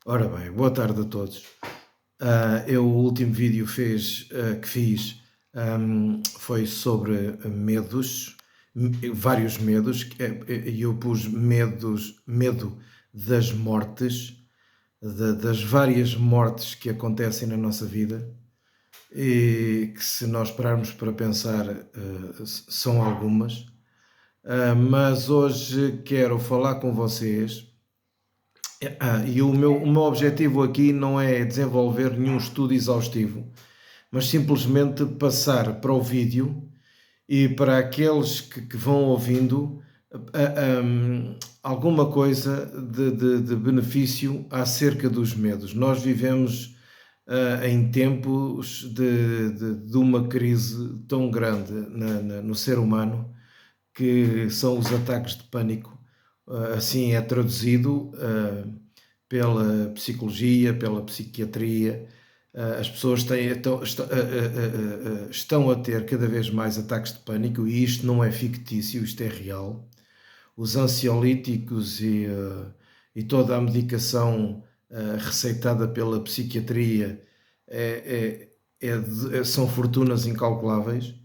Ora bem, boa tarde a todos. O último vídeo que fiz foi sobre medos, vários medos, e eu pus medo das mortes, das várias mortes que acontecem na nossa vida e que, se nós pararmos para pensar, são algumas. Mas hoje quero falar com vocês. E o meu objetivo aqui não é desenvolver nenhum estudo exaustivo, mas simplesmente passar para o vídeo e para aqueles que vão ouvindo alguma coisa de benefício acerca dos medos. Nós vivemos em tempos de uma crise tão grande no ser humano, que são os ataques de pânico. Assim é traduzido pela psicologia, pela psiquiatria. As pessoas estão a ter cada vez mais ataques de pânico, e isto não é fictício, isto é real. Os ansiolíticos e toda a medicação receitada pela psiquiatria são fortunas incalculáveis.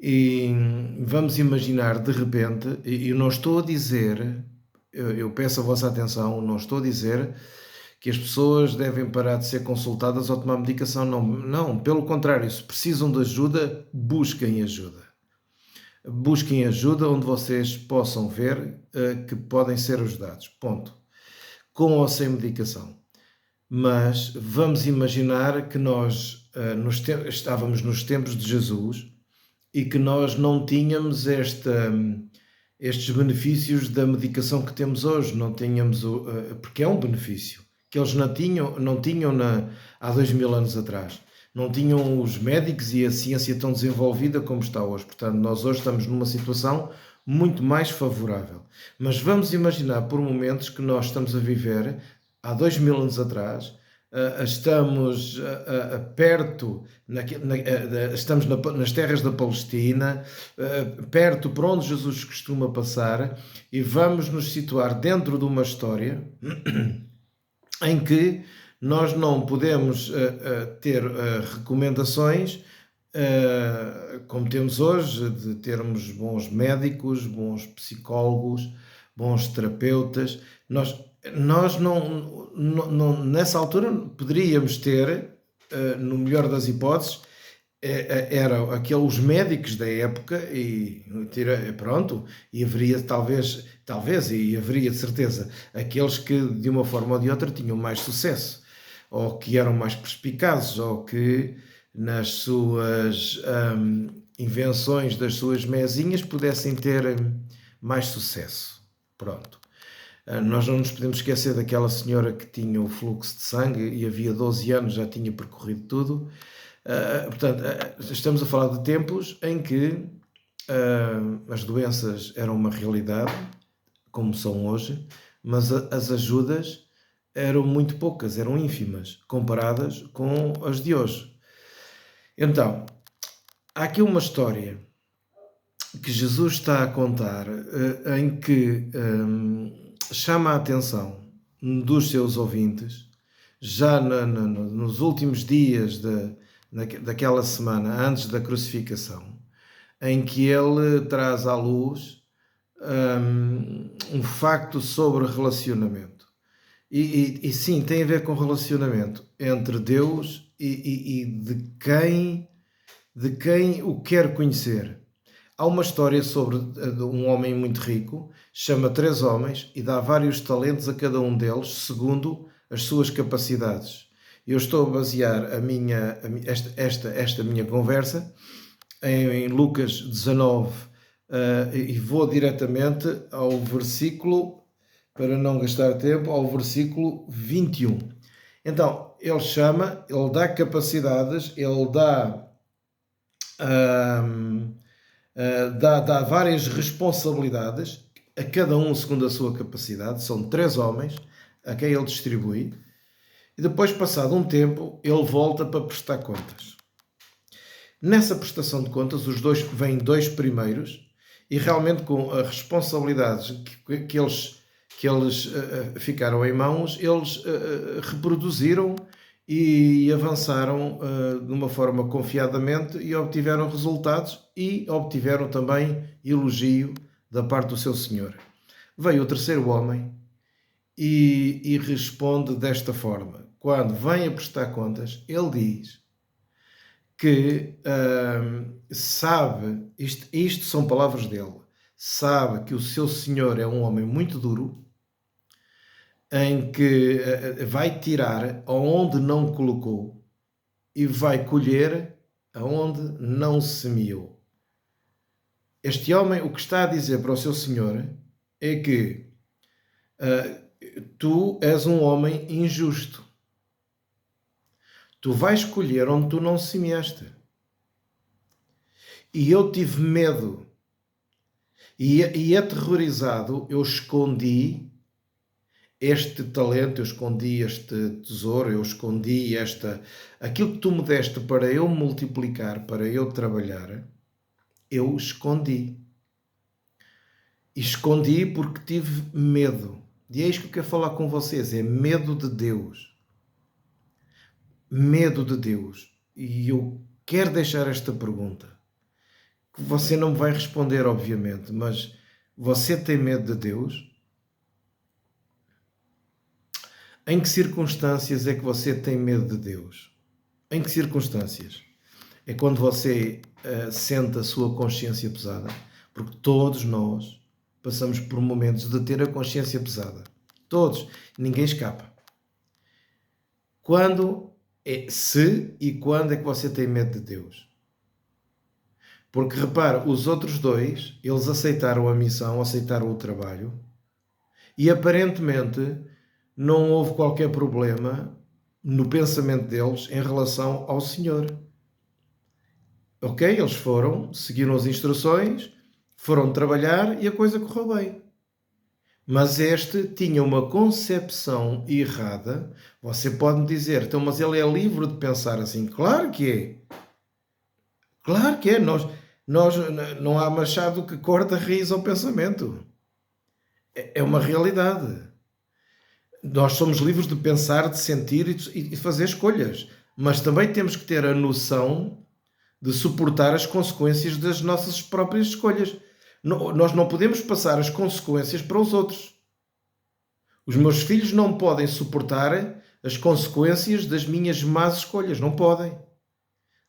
E vamos imaginar de repente, e eu não estou a dizer, eu peço a vossa atenção, não estou a dizer que as pessoas devem parar de ser consultadas ou tomar medicação, não, não, pelo contrário, se precisam de ajuda, busquem ajuda. Busquem ajuda onde vocês possam ver que podem ser ajudados, ponto. Com ou sem medicação. Mas vamos imaginar que nós estávamos nos tempos de Jesus e que nós não tínhamos estes benefícios da medicação que temos hoje, não tínhamos, porque é um benefício que eles não tinham há 2000 anos atrás. Não tinham os médicos e a ciência tão desenvolvida como está hoje. Portanto, nós hoje estamos numa situação muito mais favorável. Mas vamos imaginar por momentos que nós estamos a viver há 2000 anos atrás. Estamos perto, estamos nas terras da Palestina, perto por onde Jesus costuma passar, e vamos nos situar dentro de uma história em que nós não podemos ter recomendações como temos hoje, de termos bons médicos, bons psicólogos, bons terapeutas. Nós não, nessa altura poderíamos ter, no melhor das hipóteses, eram os médicos da época, e pronto, e haveria talvez, e haveria de certeza aqueles que de uma forma ou de outra tinham mais sucesso, ou que eram mais perspicazes, ou que nas suas invenções, das suas mesinhas, pudessem ter mais sucesso. Pronto. Nós não nos podemos esquecer daquela senhora que tinha o fluxo de sangue e havia 12 anos já tinha percorrido tudo. Portanto, estamos a falar de tempos em que as doenças eram uma realidade, como são hoje, mas as ajudas eram muito poucas, eram ínfimas, comparadas com as de hoje. Então, há aqui uma história que Jesus está a contar, em que chama a atenção dos seus ouvintes, já nos últimos dias daquela semana, antes da crucificação, em que ele traz à luz um facto sobre relacionamento. E sim, tem a ver com relacionamento entre Deus e de quem o quer conhecer. Há uma história sobre um homem muito rico, chama 3 homens e dá vários talentos a cada um deles, segundo as suas capacidades. Eu estou a basear esta minha conversa em Lucas 19, e vou diretamente ao versículo, para não gastar tempo, ao versículo 21. Então, ele dá capacidades, ele dá várias responsabilidades a cada um segundo a sua capacidade. São 3 homens a quem ele distribui, e depois, passado um tempo, ele volta para prestar contas. Nessa prestação de contas, vêm 2 primeiros, e realmente com as responsabilidades que eles que eles ficaram em mãos, eles reproduziram e avançaram de uma forma confiadamente e obtiveram resultados e obtiveram também elogio da parte do seu senhor. Veio o terceiro homem e responde desta forma. Quando vem a prestar contas, ele diz que sabe, isto são palavras dele, sabe que o seu senhor é um homem muito duro, em que vai tirar aonde não colocou e vai colher aonde não semeou. Este homem, o que está a dizer para o seu senhor é que tu és um homem injusto. Tu vais colher onde tu não semeaste. E eu tive medo e aterrorizado, eu escondi este talento, eu escondi este tesouro, eu escondi aquilo que tu me deste para eu multiplicar, para eu trabalhar, eu escondi. E escondi porque tive medo. E é isto que eu quero falar com vocês, é medo de Deus. Medo de Deus. E eu quero deixar esta pergunta, que você não me vai responder, obviamente, mas você tem medo de Deus? Em que circunstâncias é que você tem medo de Deus? Em que circunstâncias? É quando você sente a sua consciência pesada, porque todos nós passamos por momentos de ter a consciência pesada. Todos. Ninguém escapa. Se e quando é que você tem medo de Deus? Porque, repara, os outros dois, eles aceitaram a missão, aceitaram o trabalho e, aparentemente, não houve qualquer problema no pensamento deles em relação ao Senhor. Ok? Eles foram, seguiram as instruções, foram trabalhar e a coisa correu bem. Mas este tinha uma concepção errada. Você pode me dizer, então, mas ele é livre de pensar assim. Claro que é. Claro que é. Nós não há machado que corta a raiz ao pensamento. É uma realidade. Nós somos livres de pensar, de sentir e de fazer escolhas. Mas também temos que ter a noção de suportar as consequências das nossas próprias escolhas. Nós não podemos passar as consequências para os outros. Os meus filhos não podem suportar as consequências das minhas más escolhas. Não podem.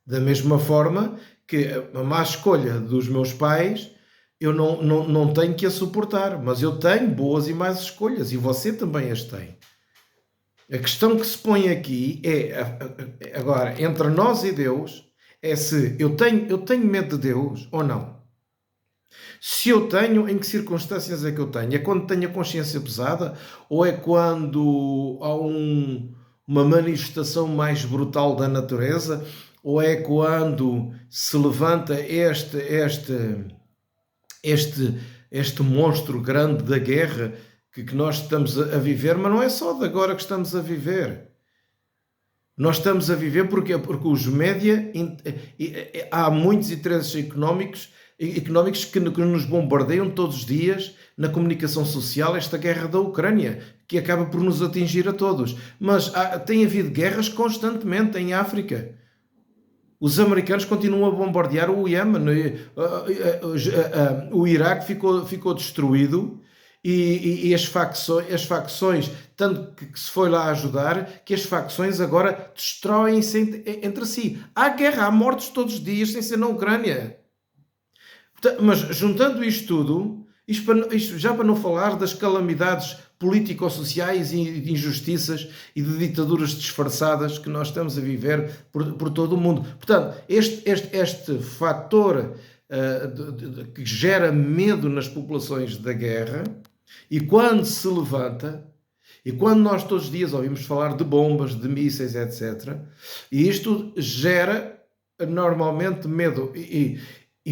Da mesma forma que a má escolha dos meus pais, eu não tenho que a suportar, mas eu tenho boas e más escolhas e você também as tem. A questão que se põe aqui é, agora, entre nós e Deus, é se eu tenho medo de Deus ou não. Se eu tenho, em que circunstâncias é que eu tenho? É quando tenho a consciência pesada ou é quando há uma manifestação mais brutal da natureza? Ou é quando se levanta este monstro grande da guerra que nós estamos a viver? Mas não é só de agora que estamos a viver. Nós estamos a viver porque os média, há muitos interesses económicos que nos bombardeiam todos os dias na comunicação social, esta guerra da Ucrânia, que acaba por nos atingir a todos. Mas tem havido guerras constantemente em África. Os americanos continuam a bombardear o Iêmen, o Iraque ficou destruído e as facções, tanto que se foi lá ajudar, que as facções agora destroem-se entre si. Há guerra, há mortos todos os dias, sem ser na Ucrânia. Mas juntando isto tudo, isto já para não falar das calamidades político-sociais e de injustiças e de ditaduras disfarçadas que nós estamos a viver por todo o mundo. Portanto, este fator que gera medo nas populações da guerra, e quando se levanta, e quando nós todos os dias ouvimos falar de bombas, de mísseis, etc., e isto gera normalmente medo. E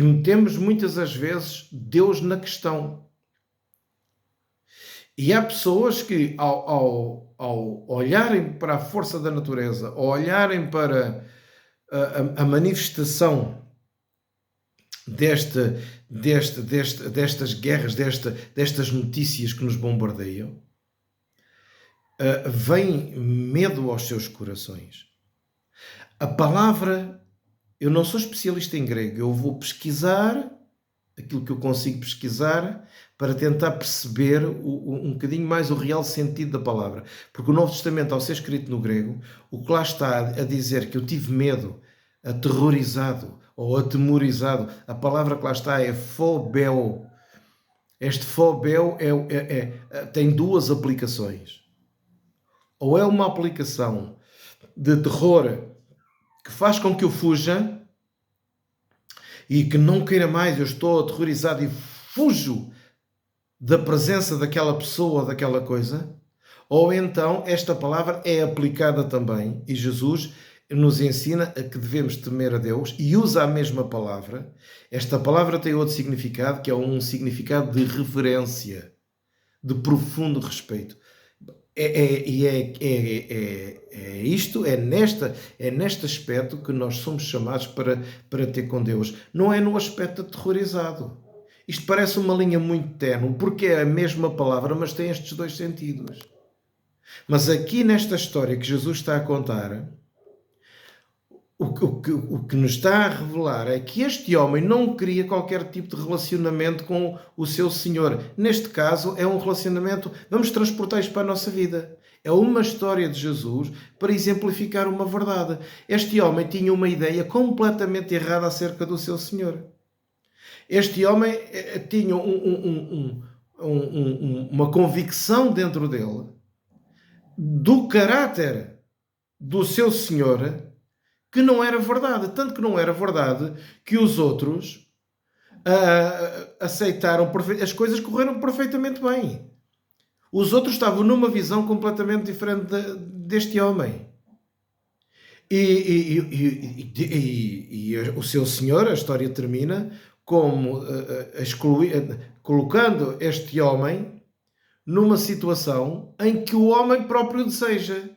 metemos muitas das vezes Deus na questão. E há pessoas que, ao olharem para a força da natureza, ao olharem para a manifestação destas guerras, destas notícias que nos bombardeiam, vem medo aos seus corações. A palavra, eu não sou especialista em grego, eu vou pesquisar aquilo que eu consigo pesquisar para tentar perceber um bocadinho mais o real sentido da palavra. Porque o Novo Testamento, ao ser escrito no grego, o que lá está a dizer que eu tive medo, aterrorizado ou atemorizado, a palavra que lá está é phobeo. Este phobeo tem duas aplicações. Ou é uma aplicação de terror que faz com que eu fuja e que não queira mais, eu estou aterrorizado e fujo da presença daquela pessoa ou daquela coisa, ou então esta palavra é aplicada também, e Jesus nos ensina a que devemos temer a Deus e usa a mesma palavra. Esta palavra tem outro significado, que é um significado de reverência, de profundo respeito. É neste aspecto que nós somos chamados para ter com Deus. Não é no aspecto aterrorizado. Isto parece uma linha muito ténue, porque é a mesma palavra, mas tem estes dois sentidos. Mas aqui nesta história que Jesus está a contar, o que nos está a revelar é que este homem não queria qualquer tipo de relacionamento com o seu Senhor. Neste caso, é um relacionamento, vamos transportar isto para a nossa vida. É uma história de Jesus para exemplificar uma verdade. Este homem tinha uma ideia completamente errada acerca do seu Senhor. Este homem tinha uma convicção dentro dele do caráter do seu Senhor que não era verdade. Tanto que não era verdade que os outros aceitaram, as coisas correram perfeitamente bem. Os outros estavam numa visão completamente diferente deste homem. E o seu Senhor, a história termina como colocando este homem numa situação em que o homem próprio deseja,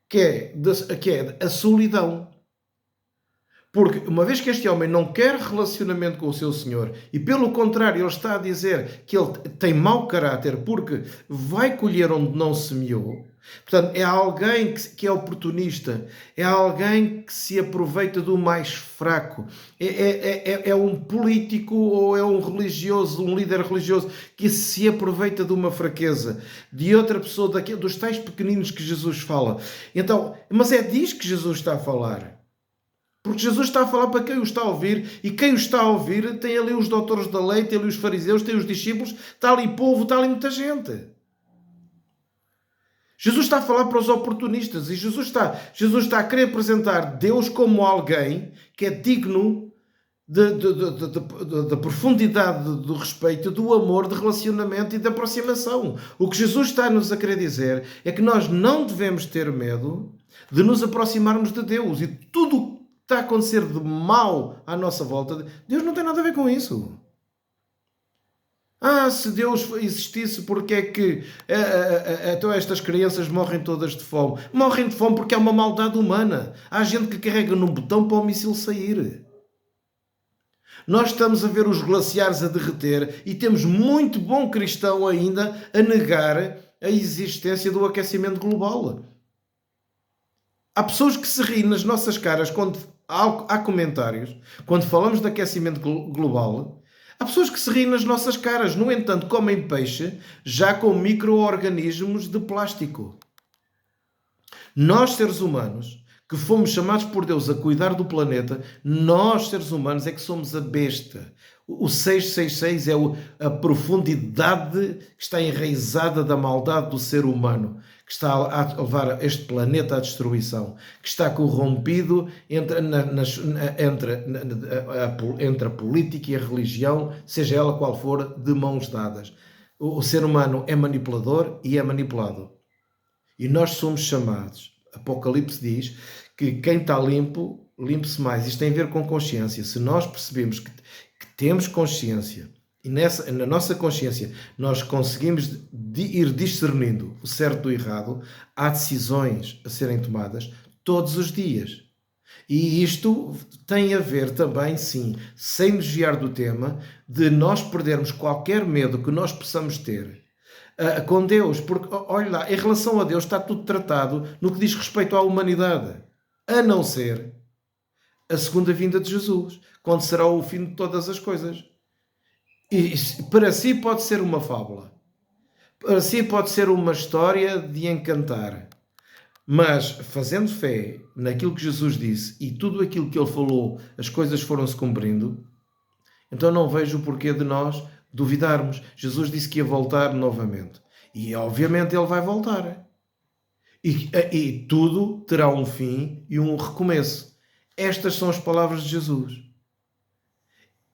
que é a solidão. Porque uma vez que este homem não quer relacionamento com o seu Senhor e pelo contrário ele está a dizer que ele tem mau caráter porque vai colher onde não semeou, portanto é alguém que é oportunista, é alguém que se aproveita do mais fraco, é um político ou é um religioso, um líder religioso que se aproveita de uma fraqueza de outra pessoa, dos tais pequeninos que Jesus fala. Então, mas é disso que Jesus está a falar. Porque Jesus está a falar para quem o está a ouvir, e quem o está a ouvir tem ali os doutores da lei, tem ali os fariseus, tem os discípulos, está ali povo, está ali muita gente. Jesus está a falar para os oportunistas e Jesus está a querer apresentar Deus como alguém que é digno da profundidade do respeito, do amor, de relacionamento e de aproximação. O que Jesus está-nos a querer dizer é que nós não devemos ter medo de nos aproximarmos de Deus, e tudo está a acontecer de mal à nossa volta, Deus não tem nada a ver com isso. Se Deus existisse, porque é que então estas crianças morrem todas de fome? Morrem de fome porque há uma maldade humana. Há gente que carrega num botão para o míssil sair. Nós estamos a ver os glaciares a derreter e temos muito bom cristão ainda a negar a existência do aquecimento global. Há pessoas que se riem nas nossas caras quando há comentários, quando falamos de aquecimento global. Há pessoas que se riem nas nossas caras, no entanto, comem peixe já com micro-organismos de plástico. Nós, seres humanos, que fomos chamados por Deus a cuidar do planeta, nós, seres humanos, é que somos a besta. O 666 é a profundidade que está enraizada da maldade do ser humano, que está a levar este planeta à destruição, que está corrompido entre a política e a religião, seja ela qual for, de mãos dadas. O ser humano é manipulador e é manipulado. E nós somos chamados, Apocalipse diz, que quem está limpo, limpe-se mais. Isto tem a ver com consciência. Se nós percebemos que temos consciência, e na nossa consciência nós conseguimos ir discernindo o certo do errado, há decisões a serem tomadas todos os dias. E isto tem a ver também, sim, sem desviar do tema, de nós perdermos qualquer medo que nós possamos ter com Deus, porque olha lá, em relação a Deus está tudo tratado no que diz respeito à humanidade, a não ser a segunda vinda de Jesus, quando será o fim de todas as coisas. E para si pode ser uma fábula, para si pode ser uma história de encantar, mas fazendo fé naquilo que Jesus disse e tudo aquilo que ele falou, as coisas foram-se cumprindo, então não vejo o porquê de nós duvidarmos. Jesus disse que ia voltar novamente. E obviamente ele vai voltar. E tudo terá um fim e um recomeço. Estas são as palavras de Jesus.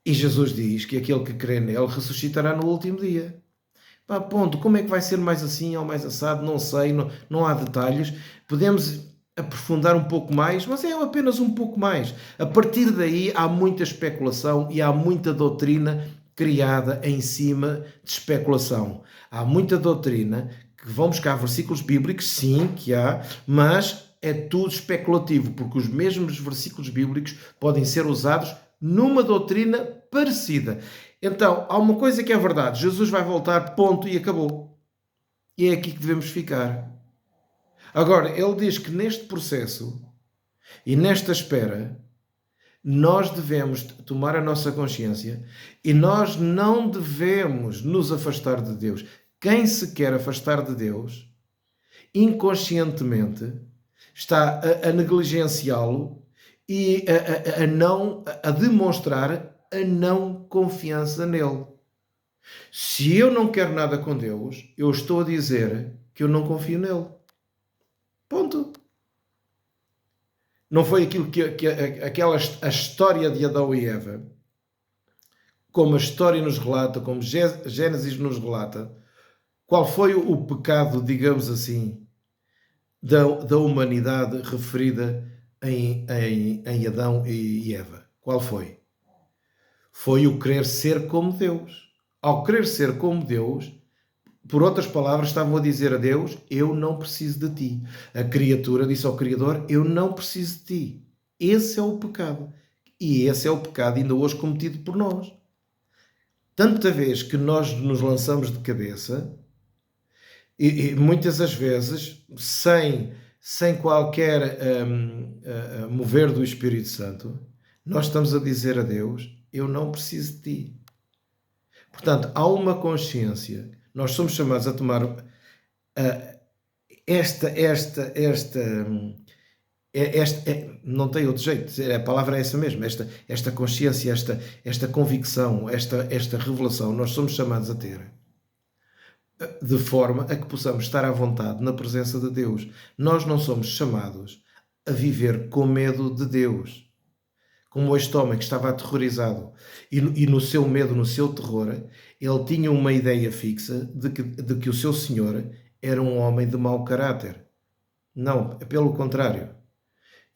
E Jesus diz que aquele que crê nele ressuscitará no último dia. Pá, ponto. Como é que vai ser mais assim ou mais assado? Não sei, não há detalhes. Podemos aprofundar um pouco mais, mas é apenas um pouco mais. A partir daí há muita especulação e há muita doutrina criada em cima de especulação. Há muita doutrina que vão buscar versículos bíblicos, sim, que há, mas é tudo especulativo, porque os mesmos versículos bíblicos podem ser usados numa doutrina parecida. Então, há uma coisa que é verdade: Jesus vai voltar, ponto, e acabou. E é aqui que devemos ficar. Agora, ele diz que neste processo e nesta espera, nós devemos tomar a nossa consciência e nós não devemos nos afastar de Deus. Quem se quer afastar de Deus, inconscientemente, está a negligenciá-lo e a demonstrar a não confiança nele. Se eu não quero nada com Deus, eu estou a dizer que eu não confio nele. Ponto. Não foi aquilo a história de Adão e Eva, como a história nos relata, como Gênesis nos relata, qual foi o pecado, digamos assim, da humanidade referida em Adão e Eva? Qual foi? Foi o querer ser como Deus. Ao querer ser como Deus, por outras palavras, estavam a dizer a Deus: eu não preciso de ti. A criatura disse ao Criador: eu não preciso de ti. Esse é o pecado. E esse é o pecado ainda hoje cometido por nós. Tanta vez que nós nos lançamos de cabeça, e muitas das vezes, sem qualquer mover do Espírito Santo, nós estamos a dizer a Deus: eu não preciso de ti. Portanto, há uma consciência. Nós somos chamados a tomar não tem outro jeito, a palavra é essa mesmo, esta consciência, esta convicção, esta revelação, nós somos chamados a ter, de forma a que possamos estar à vontade na presença de Deus. Nós não somos chamados a viver com medo de Deus. Como este homem que estava aterrorizado e no seu medo, no seu terror, ele tinha uma ideia fixa de que o seu senhor era um homem de mau caráter. Não, pelo contrário.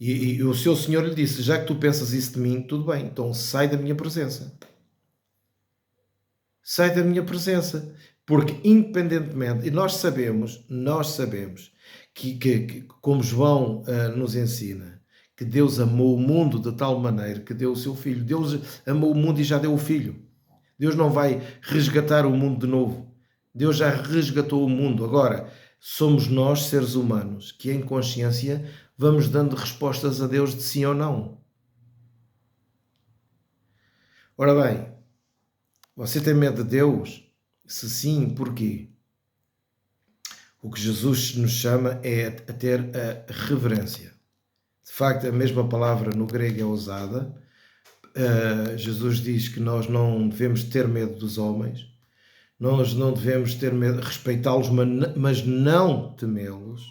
E o seu senhor lhe disse: já que tu pensas isso de mim, tudo bem, então sai da minha presença. Sai da minha presença. Porque independentemente, e nós sabemos que como João nos ensina, que Deus amou o mundo de tal maneira que deu o seu Filho. Deus amou o mundo e já deu o Filho. Deus não vai resgatar o mundo de novo. Deus já resgatou o mundo. Agora, somos nós, seres humanos, que em consciência vamos dando respostas a Deus de sim ou não. Ora bem, você tem medo de Deus? Se sim, porquê? O que Jesus nos chama é a ter a reverência. De facto, a mesma palavra no grego é usada. Jesus diz que nós não devemos ter medo dos homens, nós não devemos ter medo, respeitá-los, mas não temê-los.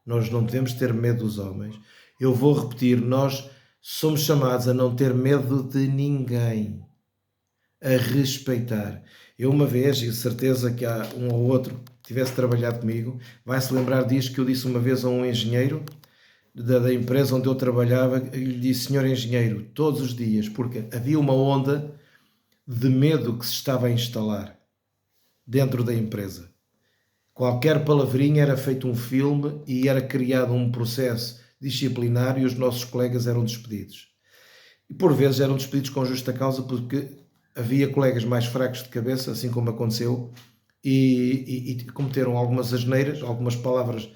Nós não devemos ter medo dos homens. Eu vou repetir: nós somos chamados a não ter medo de ninguém, a respeitar. Eu uma vez, e certeza que há um ou outro que tivesse trabalhado comigo, vai-se lembrar disto que eu disse uma vez a um engenheiro da empresa onde eu trabalhava, e lhe disse: senhor engenheiro, todos os dias, porque havia uma onda de medo que se estava a instalar dentro da empresa. Qualquer palavrinha era feito um filme e era criado um processo disciplinar e os nossos colegas eram despedidos. E por vezes eram despedidos com justa causa porque havia colegas mais fracos de cabeça, assim como aconteceu, e cometeram algumas asneiras, algumas palavras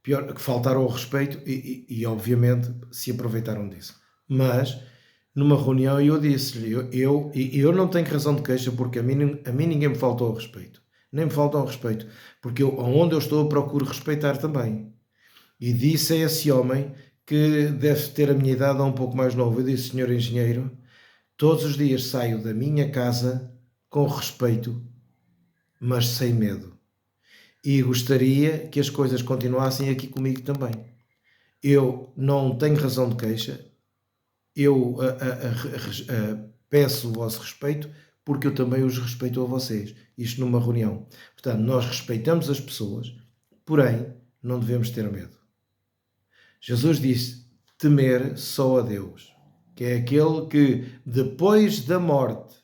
pior, que faltaram ao respeito e obviamente se aproveitaram disso. Mas numa reunião eu disse-lhe, eu não tenho razão de queixa porque a mim ninguém me faltou ao respeito. Nem me faltam ao respeito, porque onde eu estou eu procuro respeitar também. E disse a esse homem que deve ter a minha idade ou um pouco mais novo, eu disse, senhor engenheiro, todos os dias saio da minha casa com respeito, mas sem medo. E gostaria que as coisas continuassem aqui comigo também. Eu não tenho razão de queixa, eu peço o vosso respeito porque eu também os respeito a vocês. Isto numa reunião. Portanto, nós respeitamos as pessoas, porém, não devemos ter medo. Jesus disse, temer só a Deus, que é aquele que, depois da morte,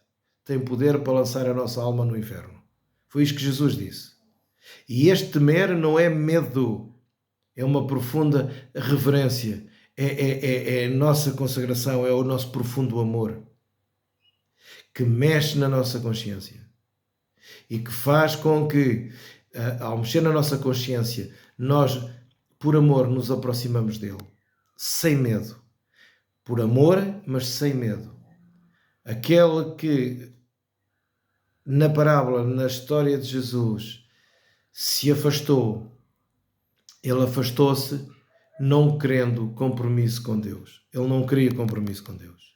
tem poder para lançar a nossa alma no inferno. Foi isto que Jesus disse. E este temer não é medo, é uma profunda reverência, é a nossa consagração, é o nosso profundo amor, que mexe na nossa consciência e que faz com que, ao mexer na nossa consciência, nós, por amor, nos aproximamos dele, sem medo. Por amor, mas sem medo. Aquele que, na parábola, na história de Jesus, se afastou, ele afastou-se não querendo compromisso com Deus. Ele não queria compromisso com Deus.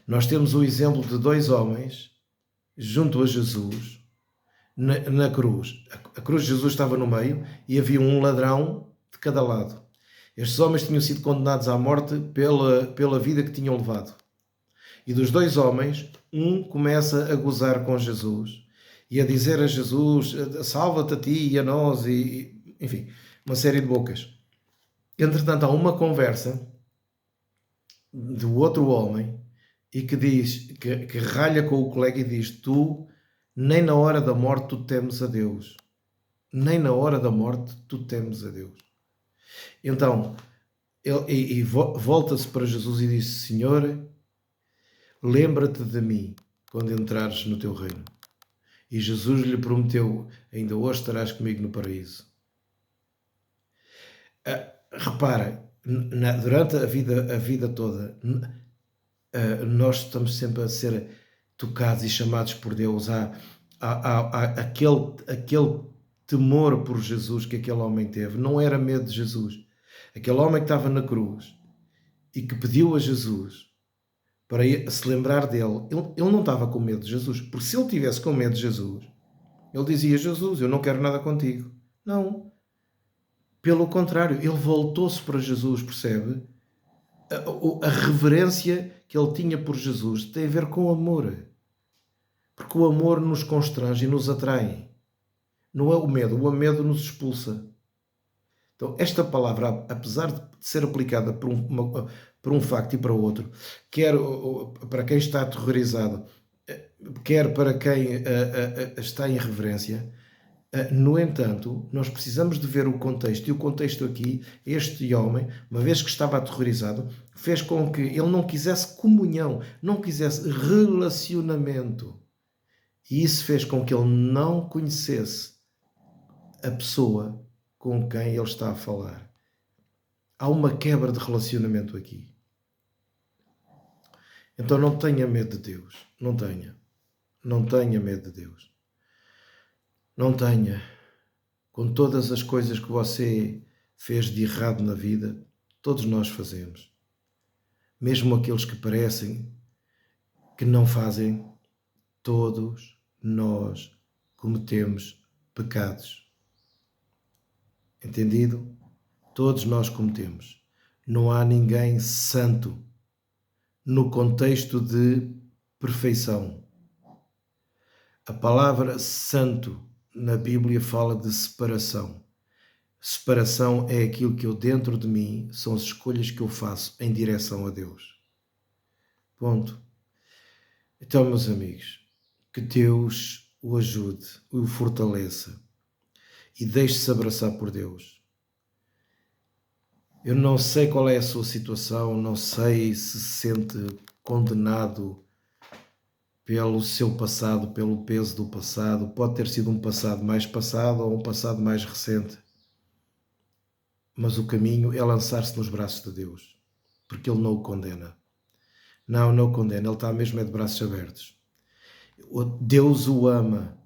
Nós temos o exemplo de dois homens junto a Jesus na cruz. A cruz de Jesus estava no meio e havia um ladrão de cada lado. Estes homens tinham sido condenados à morte pela vida que tinham levado. E dos dois homens, um começa a gozar com Jesus e a dizer a Jesus, salva-te a ti e a nós, enfim, uma série de bocas. Entretanto, há uma conversa do outro homem e que diz, que ralha com o colega e diz, tu, nem na hora da morte tu temes a Deus. Nem na hora da morte tu temes a Deus. Então, ele volta-se para Jesus e diz, Senhor, lembra-te de mim quando entrares no teu reino. E Jesus lhe prometeu, ainda hoje estarás comigo no paraíso. Repara, durante a vida toda, nós estamos sempre a ser tocados e chamados por Deus. Há aquele temor por Jesus que aquele homem teve. Não era medo de Jesus. Aquele homem que estava na cruz e que pediu a Jesus para se lembrar dele, ele não estava com medo de Jesus, porque se ele tivesse com medo de Jesus, ele dizia, Jesus, eu não quero nada contigo. Não. Pelo contrário, ele voltou-se para Jesus, percebe? A reverência que ele tinha por Jesus tem a ver com o amor. Porque o amor nos constrange e nos atrai. Não é o medo nos expulsa. Então, esta palavra, apesar de ser aplicada por um facto e para outro, quer para quem está aterrorizado, quer para quem está em reverência, no entanto, nós precisamos de ver o contexto, e o contexto aqui, este homem, uma vez que estava aterrorizado, fez com que ele não quisesse comunhão, não quisesse relacionamento. E isso fez com que ele não conhecesse a pessoa com quem ele está a falar. Há uma quebra de relacionamento aqui. Então não tenha medo de Deus. Não tenha. Não tenha medo de Deus. Não tenha. Com todas as coisas que você fez de errado na vida, todos nós fazemos. Mesmo aqueles que parecem que não fazem, todos nós cometemos pecados. Entendido? Todos nós cometemos. Não há ninguém santo no contexto de perfeição. A palavra santo na Bíblia fala de separação. Separação é aquilo que eu dentro de mim, são as escolhas que eu faço em direção a Deus. Ponto. Então, meus amigos, que Deus o ajude, o fortaleça e deixe-se abraçar por Deus. Eu não sei qual é a sua situação, não sei se se sente condenado pelo seu passado, pelo peso do passado. Pode ter sido um passado mais passado ou um passado mais recente, mas o caminho é lançar-se nos braços de Deus, porque Ele não o condena. Não, não o condena, Ele está mesmo de braços abertos. Deus o ama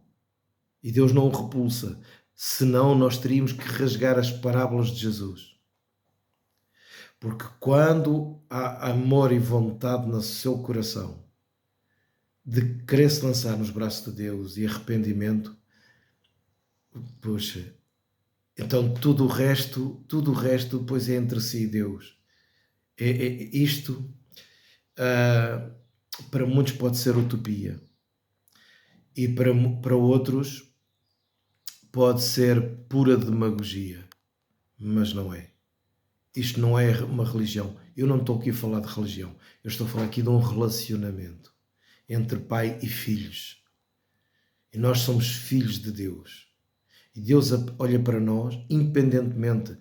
e Deus não o repulsa, senão nós teríamos que rasgar as parábolas de Jesus. Porque quando há amor e vontade no seu coração de querer se lançar nos braços de Deus e arrependimento, puxa, então tudo o resto depois é entre si e Deus. Isto para muitos pode ser utopia e para outros pode ser pura demagogia, mas não é. Isto não é uma religião. Eu não estou aqui a falar de religião. Eu estou a falar aqui de um relacionamento entre pai e filhos. E nós somos filhos de Deus. E Deus olha para nós, independentemente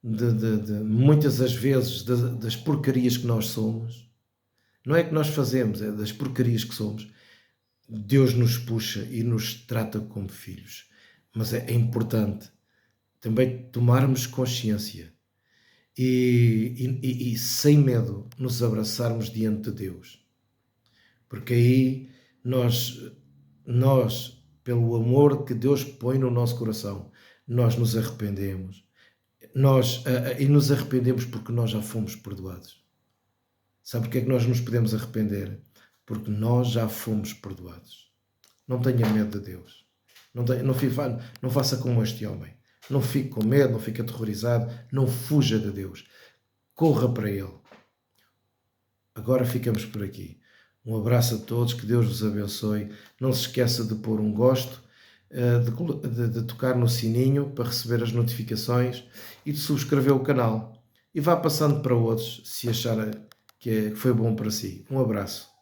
de muitas das vezes das porcarias que nós somos. Não é que nós fazemos, é das porcarias que somos. Deus nos puxa e nos trata como filhos. Mas é importante também tomarmos consciência e sem medo nos abraçarmos diante de Deus. Porque aí nós, pelo amor que Deus põe no nosso coração, nós nos arrependemos. E nos arrependemos porque nós já fomos perdoados. Sabe porque é que nós nos podemos arrepender? Porque nós já fomos perdoados. Não tenha medo de Deus. Não faça como este homem. Não fique com medo, não fique aterrorizado, não fuja de Deus. Corra para Ele. Agora ficamos por aqui. Um abraço a todos, que Deus vos abençoe. Não se esqueça de pôr um gosto, de tocar no sininho para receber as notificações e de subscrever o canal. E vá passando para outros se achar que foi bom para si. Um abraço.